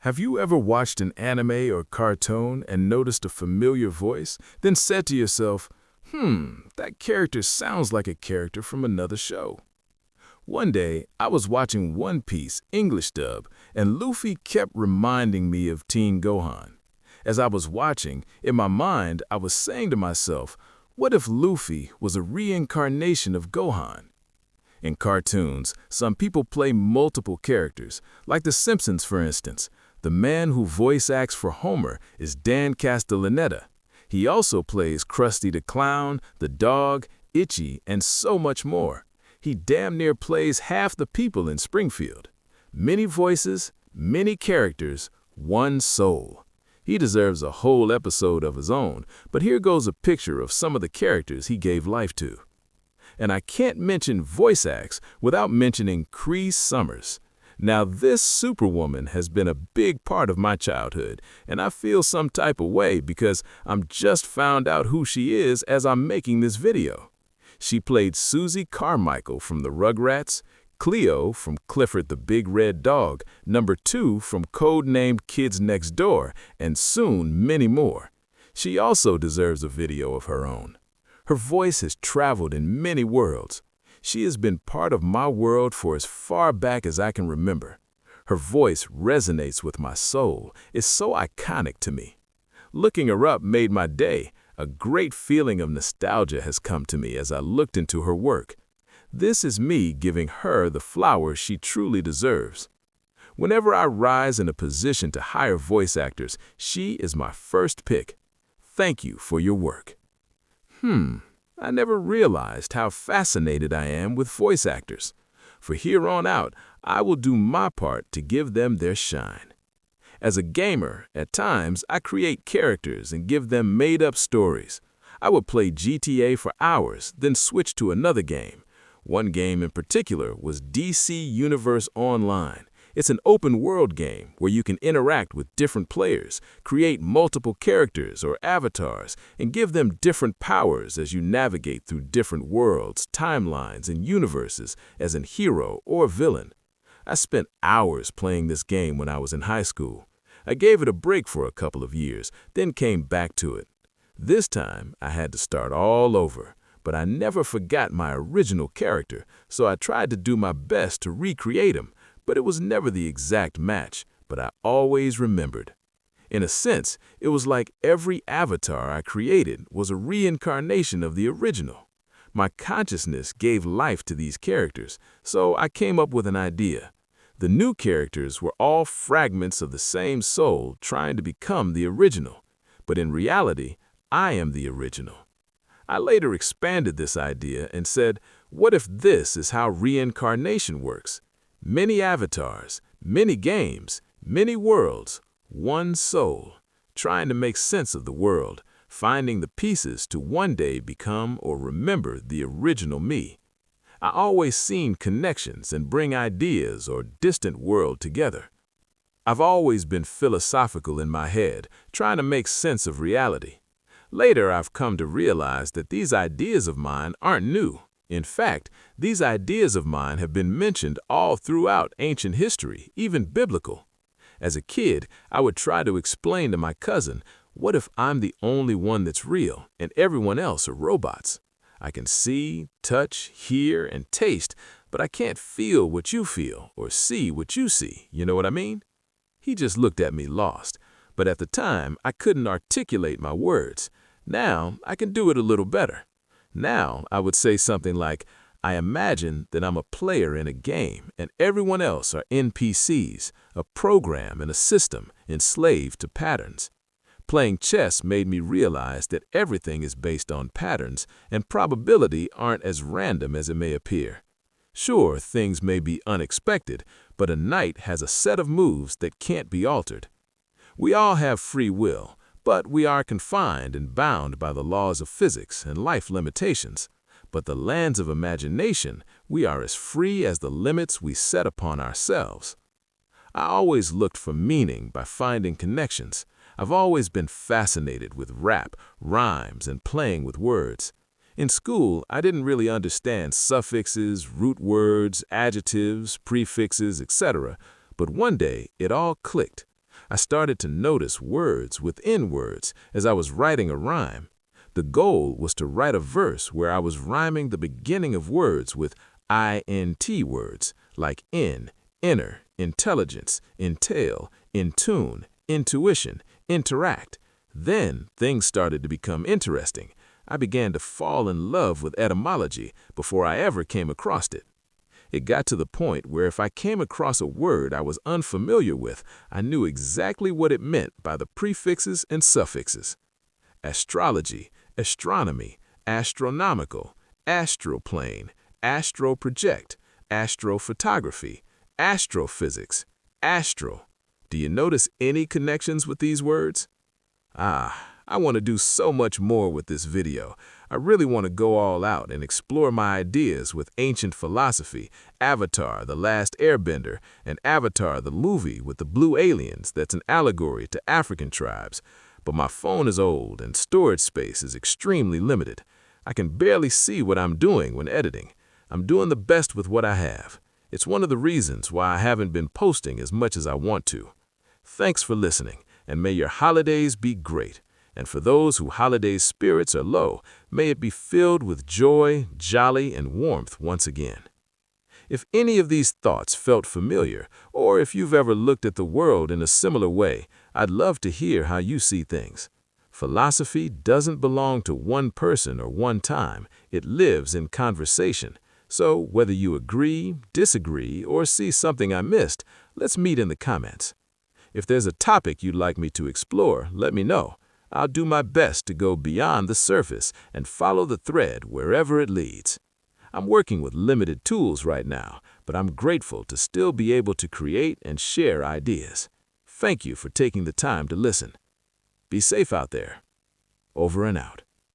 Have you ever watched an anime or cartoon and noticed a familiar voice, then said to yourself, that character sounds like a character from another show? One day, I was watching One Piece English dub, and Luffy kept reminding me of Teen Gohan. As I was watching, in my mind, I was saying to myself, what if Luffy was a reincarnation of Gohan? In cartoons, some people play multiple characters, like The Simpsons, for instance. The man who voice acts for Homer is Dan Castellaneta. He also plays Krusty the Clown, the dog, Itchy, and so much more. He damn near plays half the people in Springfield. Many voices, many characters, one soul. He deserves a whole episode of his own, but here goes a picture of some of the characters he gave life to. And I can't mention voice acts without mentioning Cree Summers. Now this superwoman has been a big part of my childhood, and I feel some type of way because I'm just found out who she is as I'm making this video. She played Susie Carmichael from the Rugrats, Cleo from Clifford the Big Red Dog, number 2 from Codenamed Kids Next Door, and soon many more. She also deserves a video of her own. Her voice has traveled in many worlds. She has been part of my world for as far back as I can remember. Her voice resonates with my soul. It's so iconic to me. Looking her up made my day. A great feeling of nostalgia has come to me as I looked into her work. This is me giving her the flowers she truly deserves. Whenever I rise in a position to hire voice actors, she is my first pick. Thank you for your work. I never realized how fascinated I am with voice actors. For here on out, I will do my part to give them their shine. As a gamer, at times, I create characters and give them made-up stories. I would play GTA for hours, then switch to another game. One game in particular was DC Universe Online. It's an open-world game where you can interact with different players, create multiple characters or avatars, and give them different powers as you navigate through different worlds, timelines, and universes as a hero or villain. I spent hours playing this game when I was in high school. I gave it a break for a couple of years, then came back to it. This time, I had to start all over, but I never forgot my original character, so I tried to do my best to recreate him. But it was never the exact match, but I always remembered. In a sense, it was like every avatar I created was a reincarnation of the original. My consciousness gave life to these characters, so I came up with an idea. The new characters were all fragments of the same soul trying to become the original, but in reality, I am the original. I later expanded this idea and said, what if this is how reincarnation works? Many avatars, many games, many worlds, one soul, trying to make sense of the world, finding the pieces to one day become or remember the original me. I always seen connections and bring ideas or distant world together. I've always been philosophical in my head, trying to make sense of reality. Later, I've come to realize that these ideas of mine aren't new. In fact, these ideas of mine have been mentioned all throughout ancient history, even biblical. As a kid, I would try to explain to my cousin, what if I'm the only one that's real and everyone else are robots? I can see, touch, hear, and taste, but I can't feel what you feel or see what you see, you know what I mean? He just looked at me lost, but at the time, I couldn't articulate my words. Now, I can do it a little better. Now, I would say something like, I imagine that I'm a player in a game and everyone else are NPCs, a program and a system enslaved to patterns. Playing chess made me realize that everything is based on patterns and probability aren't as random as it may appear. Sure, things may be unexpected, but a knight has a set of moves that can't be altered. We all have free will, but we are confined and bound by the laws of physics and life limitations. But the lands of imagination, we are as free as the limits we set upon ourselves. I always looked for meaning by finding connections. I've always been fascinated with rap, rhymes, and playing with words. In school, I didn't really understand suffixes, root words, adjectives, prefixes, etc. But one day, it all clicked. I started to notice words within words as I was writing a rhyme. The goal was to write a verse where I was rhyming the beginning of words with INT words, like in, inner, intelligence, entail, in tune, intuition, interact. Then things started to become interesting. I began to fall in love with etymology before I ever came across it. It got to the point where if I came across a word I was unfamiliar with, I knew exactly what it meant by the prefixes and suffixes. Astrology, astronomy, astronomical, astroplane, astroproject, astrophotography, astrophysics, astro. Do you notice any connections with these words? I want to do so much more with this video. I really want to go all out and explore my ideas with ancient philosophy, Avatar, The Last Airbender, and Avatar, the movie with the blue aliens that's an allegory to African tribes. But my phone is old and storage space is extremely limited. I can barely see what I'm doing when editing. I'm doing the best with what I have. It's one of the reasons why I haven't been posting as much as I want to. Thanks for listening, and may your holidays be great. And for those whose holiday spirits are low, may it be filled with joy, jolly, and warmth once again. If any of these thoughts felt familiar, or if you've ever looked at the world in a similar way, I'd love to hear how you see things. Philosophy doesn't belong to one person or one time. It lives in conversation. So whether you agree, disagree, or see something I missed, let's meet in the comments. If there's a topic you'd like me to explore, let me know. I'll do my best to go beyond the surface and follow the thread wherever it leads. I'm working with limited tools right now, but I'm grateful to still be able to create and share ideas. Thank you for taking the time to listen. Be safe out there. Over and out.